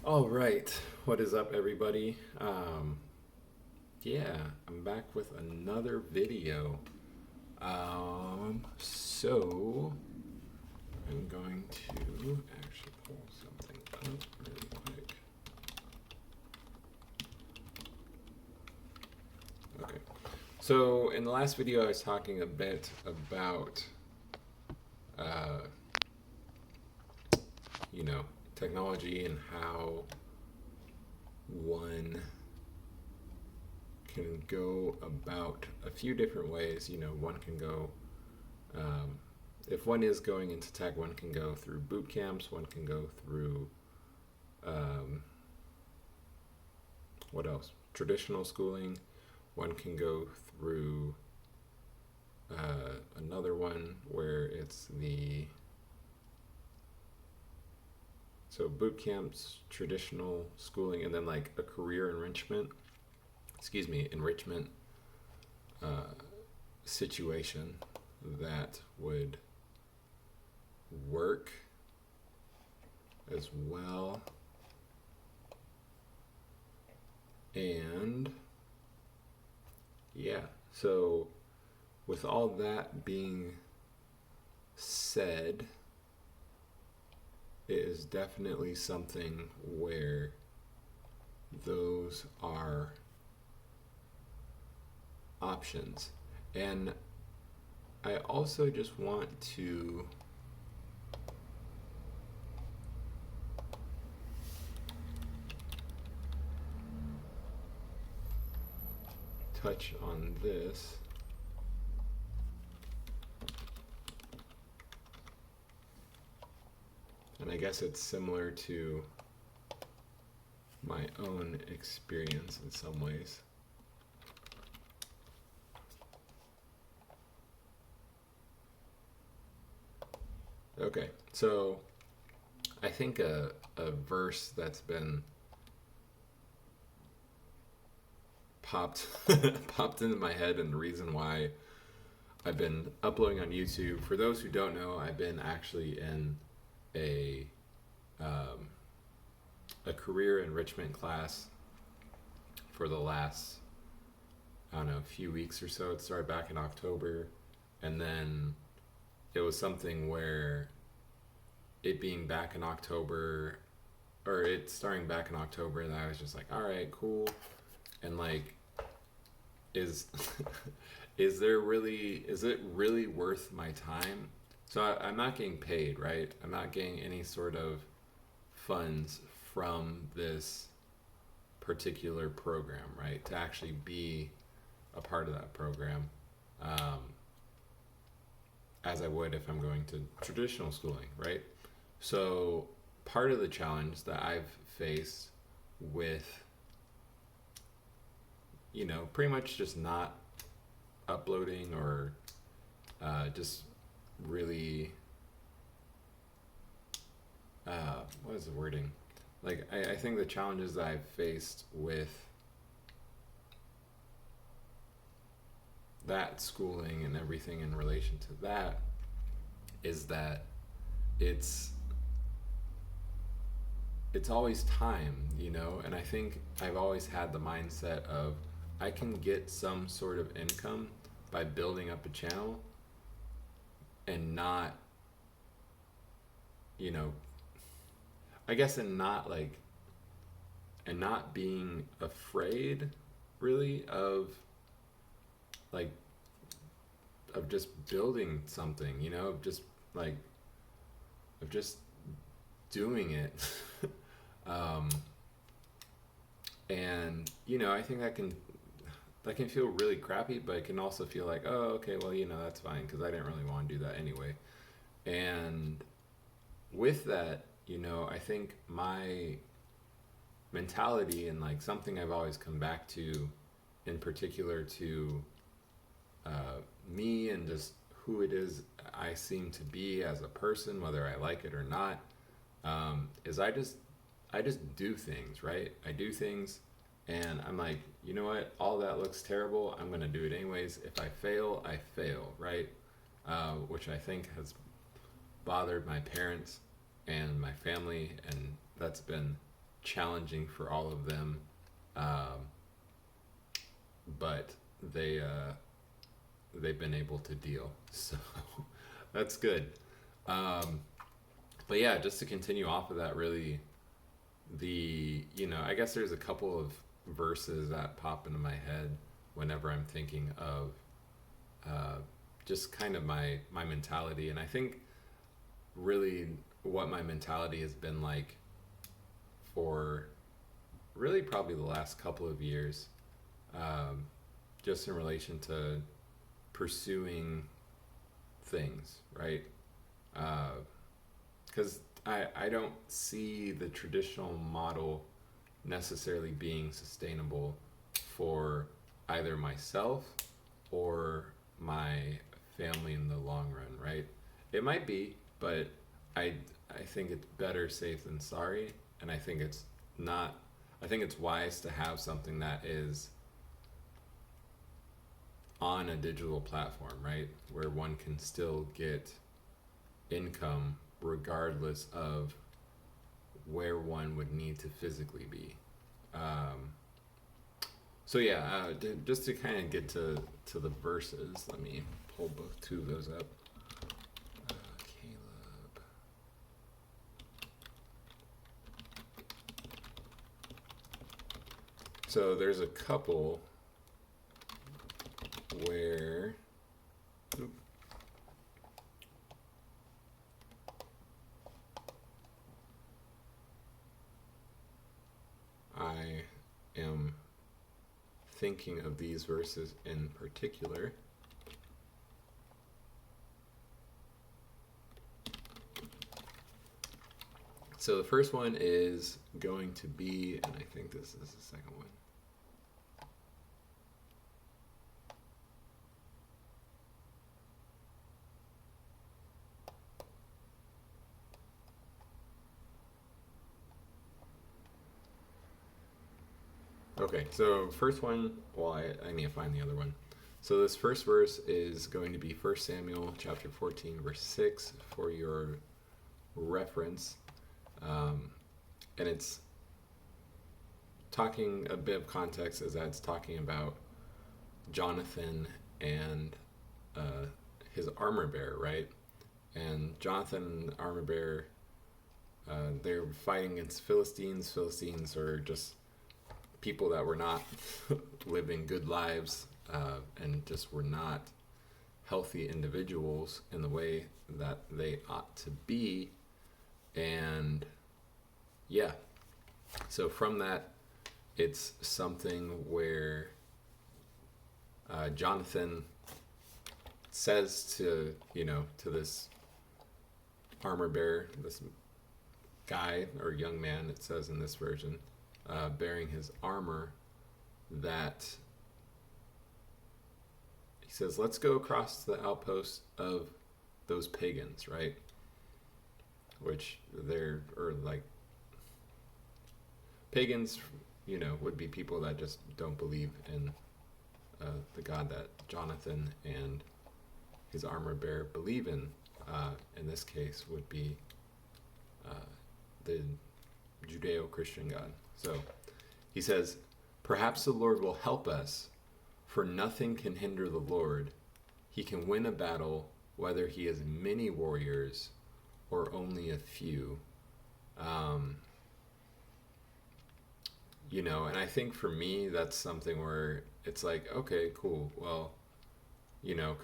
All right, what is up, everybody? Yeah, I'm back with another video. So I'm going to actually pull something up really quick. Okay, so in the last video, I was talking a bit about, uh, technology and how one can go about a few different ways. One can go, if one is going into tech, one can go through boot camps, one can go through, um, what else? Traditional schooling, one can go through another one where it's so boot camps, traditional schooling, and then like a career enrichment uh, situation that would work as well. And yeah, so with all that being said, it is definitely something where those are options. And I also just want to touch on this. And I guess it's similar to my own experience in some ways. Okay, so I think a verse that's been popped popped into my head, and the reason why I've been uploading on YouTube. For those who don't know, I've been actually in a career enrichment class for the last, I don't know, few weeks or so. It started back in October, and then it was something where it being back in October, or it starting back in October, and I was just like, all right, cool. And like, is is it really worth my time? So I'm not getting paid, right? I'm not getting any sort of funds from this particular program, right? To actually be a part of that program, um, as I would if I'm going to traditional schooling, right? So part of the challenge that I've faced with, pretty much just not uploading or just really, what is the wording? Like, I think the challenges that I've faced with that schooling and everything in relation to that is that it's always time, and I think I've always had the mindset of I can get some sort of income by building up a channel and not, I guess, and not being afraid really like of just building something, of just like of just doing it. And I think that can feel really crappy, but it can also feel like, oh, okay, well, that's fine because I didn't really want to do that anyway. And with that, I think my mentality, and like something I've always come back to, in particular to me and just who it is I seem to be as a person, whether I like it or not, is I just do things, right? I do things, and I'm like, you know what? All that looks terrible. I'm gonna do it anyways. If I fail, I fail, right? Which I think has bothered my parents and my family, and that's been challenging for all of them, um, but they've been able to deal. So that's good. Um, but yeah, just to continue off of that, really, I guess there's a couple of verses that pop into my head whenever I'm thinking of uh, just kind of my mentality. And I think really what my mentality has been like for really probably the last couple of years, um, just in relation to pursuing things, right? Because I don't see the traditional model necessarily being sustainable for either myself or my family in the long run, right? It might be, but I I think it's better safe than sorry, and I think it's not. I think it's wise to have something that is on a digital platform, right, where one can still get income regardless of where one would need to physically be. Um, so yeah, just to kind of get to the verses, let me pull both two of those up. Caleb. So there's a couple where I am thinking of these verses in particular. So the first one is going to be, and I think this is the second one. Okay, so first one, well, I need to find the other one. So this first verse is going to be 1 Samuel chapter 14, verse 6 for your reference. And it's talking a bit of context as that's talking about Jonathan and his armor bearer, right? And Jonathan and the armor bearer, they're fighting against Philistines. Philistines are just people that were not living good lives, and just were not healthy individuals in the way that they ought to be. And yeah, so from that, it's something where Jonathan says to this armor bearer, this guy or young man, it says in this version, bearing his armor, that he says, let's go across the outpost of those pagans, right? Which or like pagans, would be people that just don't believe in the God that Jonathan and his armor bearer believe in. In this case, would be the Judeo-Christian God. So he says, perhaps the Lord will help us, for nothing can hinder the Lord. He can win a battle, whether he has many warriors or only a few. And I think for me, that's something where it's like, okay, cool. Well,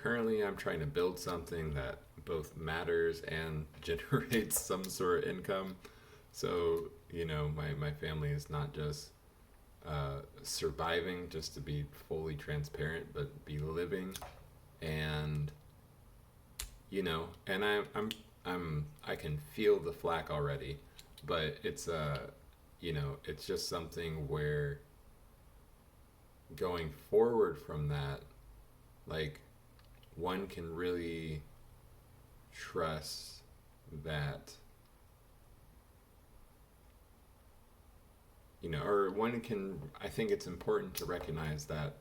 currently I'm trying to build something that both matters and generates some sort of income. So, my family is not just surviving, just to be fully transparent, but be living. And, and I can feel the flack already, but it's it's just something where going forward from that, like, one can really trust that, or one can, I think it's important to recognize that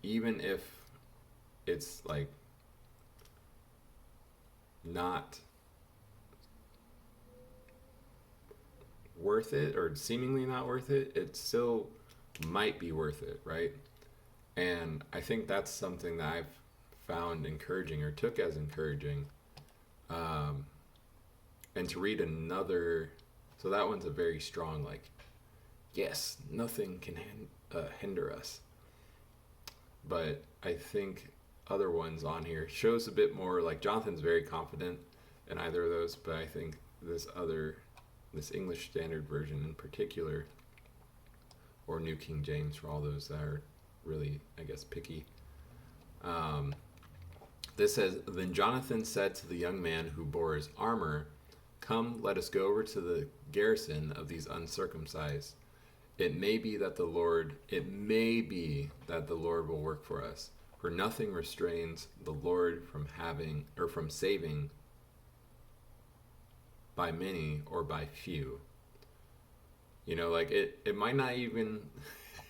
even if it's like not worth it or seemingly not worth it, it still might be worth it, right? And I think that's something that I've found encouraging or took as encouraging. And to read another, so that one's a very strong, like, yes, nothing can hinder us. But I think other ones on here shows a bit more, like Jonathan's very confident in either of those, but I think this English Standard Version in particular, or New King James for all those that are really, I guess, picky. This says, "Then Jonathan said to the young man who bore his armor, 'Come, let us go over to the garrison of these uncircumcised. It may be that the Lord will work for us, for nothing restrains the Lord from saving by many or by few.'" You know, like it might not even,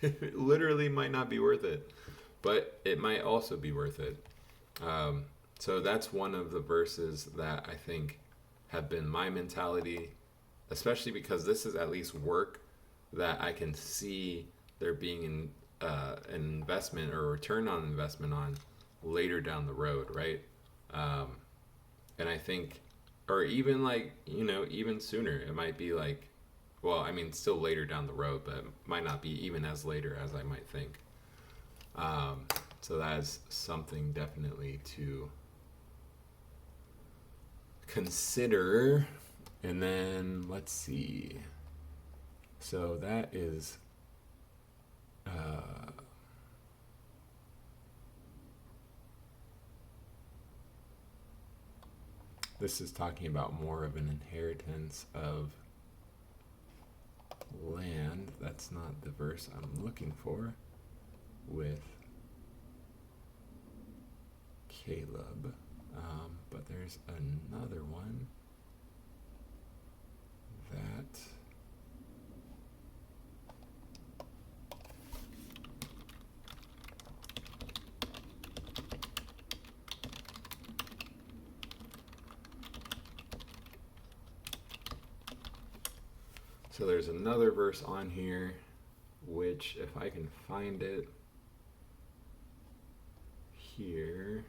it literally might not be worth it, but it might also be worth it. So that's one of the verses that I think have been my mentality, especially because this is at least work that I can see there being an investment or return on investment on later down the road, right? And I think, or even like, you know, even sooner, it might be like, well, I mean, still later down the road, but it might not be even as later as I might think. So that is something definitely to consider. And then let's see. So that is this is talking about more of an inheritance of land. That's not the verse I'm looking for with Caleb, but there's another one that so there's another verse on here, which if I can find it here,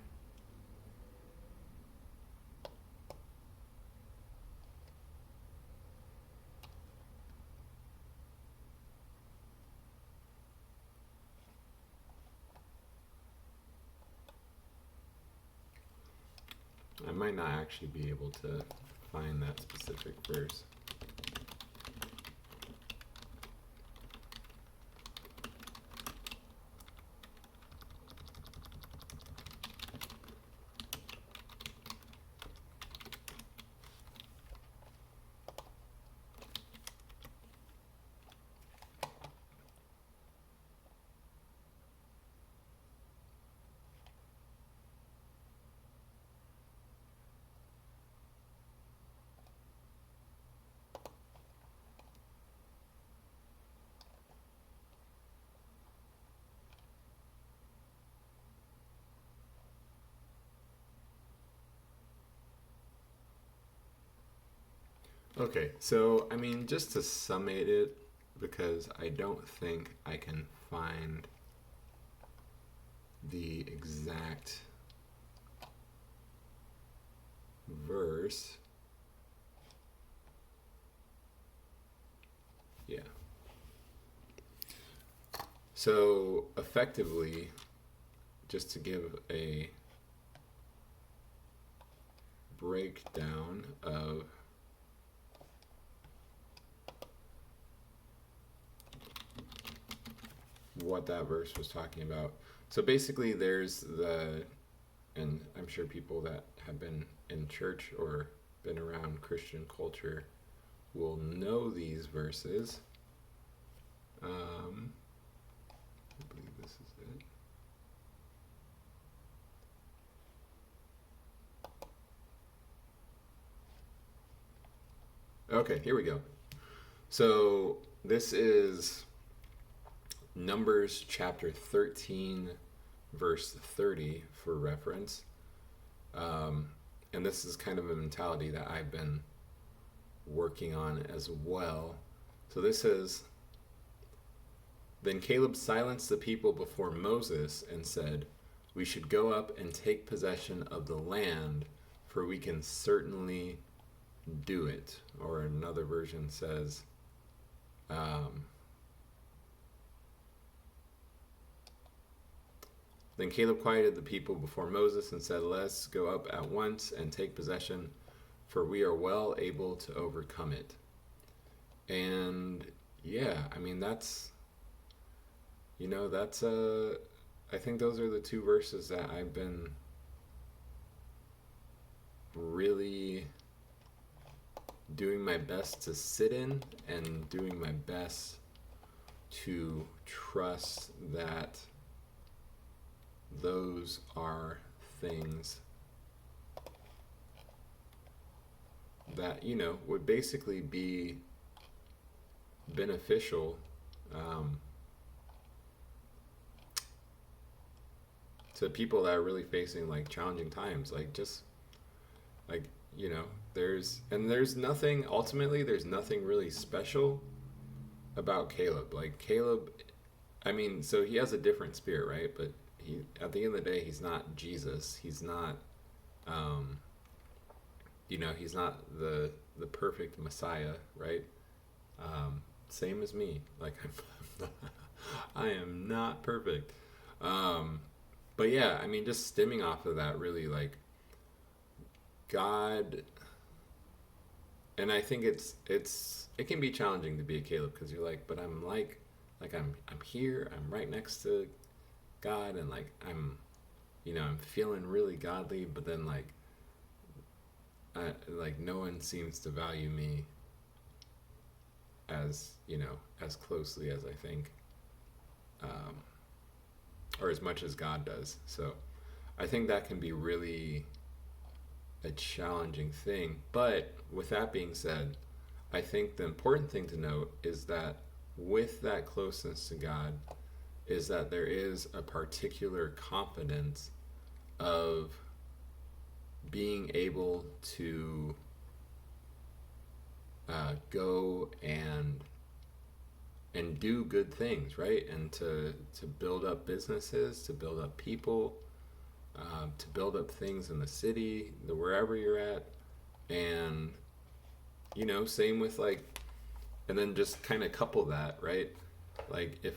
I might not actually be able to find that specific verse. Okay, so I mean, just to summate it, because I don't think I can find the exact verse. Yeah. So effectively, just to give a breakdown of what that verse was talking about. So basically there's and I'm sure people that have been in church or been around Christian culture will know these verses. I believe this is it. Okay, here we go. So this is Numbers chapter 13, verse 30 for reference. And this is kind of a mentality that I've been working on as well. So this says, then Caleb silenced the people before Moses and said, we should go up and take possession of the land, for we can certainly do it. Or another version says, then Caleb quieted the people before Moses and said, let's go up at once and take possession, for we are well able to overcome it. And yeah, I mean, that's, I think those are the two verses that I've been really doing my best to sit in and doing my best to trust that those are things that, would basically be beneficial to people that are really facing like challenging times. Like, just like, there's nothing, ultimately there's nothing really special about Caleb. Like, Caleb, I mean, so he has a different spirit, right? But he, at the end of the day, he's not Jesus. He's not he's not the perfect Messiah, right? Same as me. Like, I am not perfect. But yeah, I mean, just stemming off of that, really, like, God, and I think it can be challenging to be a Caleb, because you're like, but I'm I'm here, I'm right next to God, and like I'm feeling really godly, but then like no one seems to value me as as closely as I think, or as much as God does. So I think that can be really a challenging thing. But with that being said, I think the important thing to note is that with that closeness to God is that there is a particular confidence of being able to go and do good things, right? And to build up businesses, to build up people, to build up things in the city, wherever you're at. And same with like, and then just kind of couple that, right? Like, if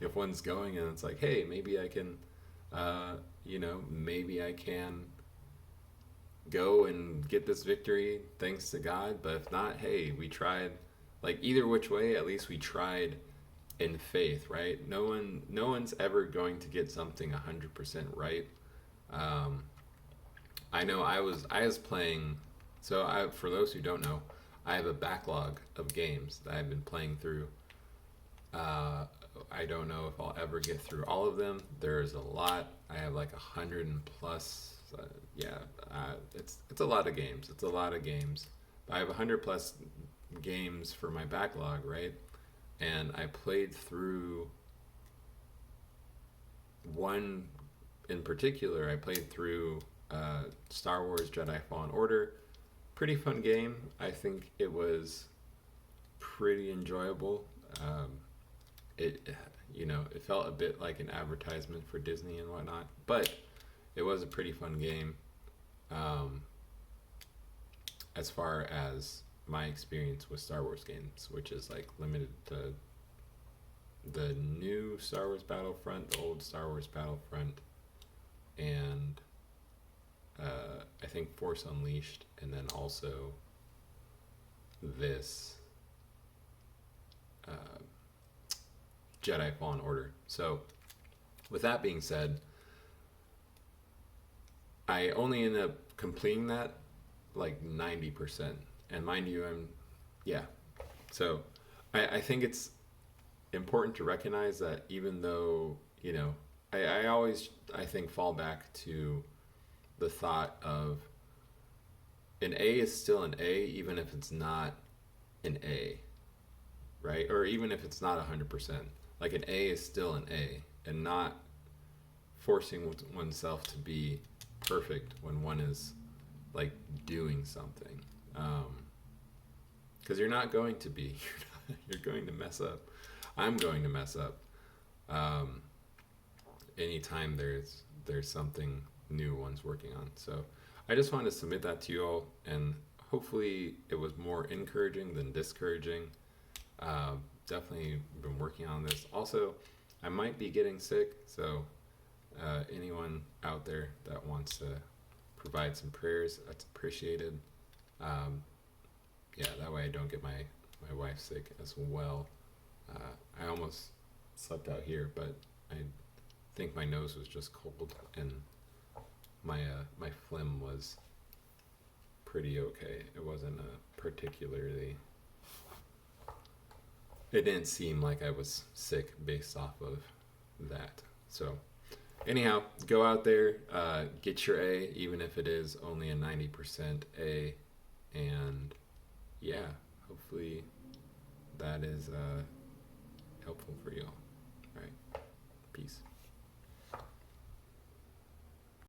if one's going and it's like, hey, maybe I can maybe I can go and get this victory thanks to God. But if not, hey, we tried. Like, either which way, at least we tried in faith, right? No one's ever going to get something 100% right. I know I was playing. So for those who don't know, I have a backlog of games that I've been playing through. I don't know if I'll ever get through all of them. There's a lot. I have like 100 and plus. It's a lot of games. It's a lot of games. I have 100 plus games for my backlog, right? And I played through one in particular. I played through Star Wars Jedi Fallen Order. Pretty fun game. I think it was pretty enjoyable. It felt a bit like an advertisement for Disney and whatnot, but it was a pretty fun game. As far as my experience with Star Wars games, which is like limited to the new Star Wars Battlefront, the old Star Wars Battlefront, and I think Force Unleashed, and then also this Jedi Fallen Order. So with that being said, I only ended up completing that like 90%. And mind you, so I think it's important to recognize that even though, I always, I think, fall back to the thought of an A is still an A, even if it's not an A, right? Or even if it's not 100%. Like, an A is still an A, and not forcing oneself to be perfect when one is like doing something. Because you're not going to be. You're going to mess up. I'm going to mess up. Um, Anytime there's something new one's working on. So I just wanted to submit that to you all, and hopefully it was more encouraging than discouraging. Definitely been working on this. Also, I might be getting sick, so anyone out there that wants to provide some prayers, that's appreciated. Um, yeah, that way I don't get my wife sick as well. I almost slept out here, but I think my nose was just cold, and my phlegm was pretty okay. It wasn't a particularly. It didn't seem like I was sick based off of that. So, anyhow, go out there, get your A, even if it is only a 90% A, and yeah, hopefully that is helpful for you all.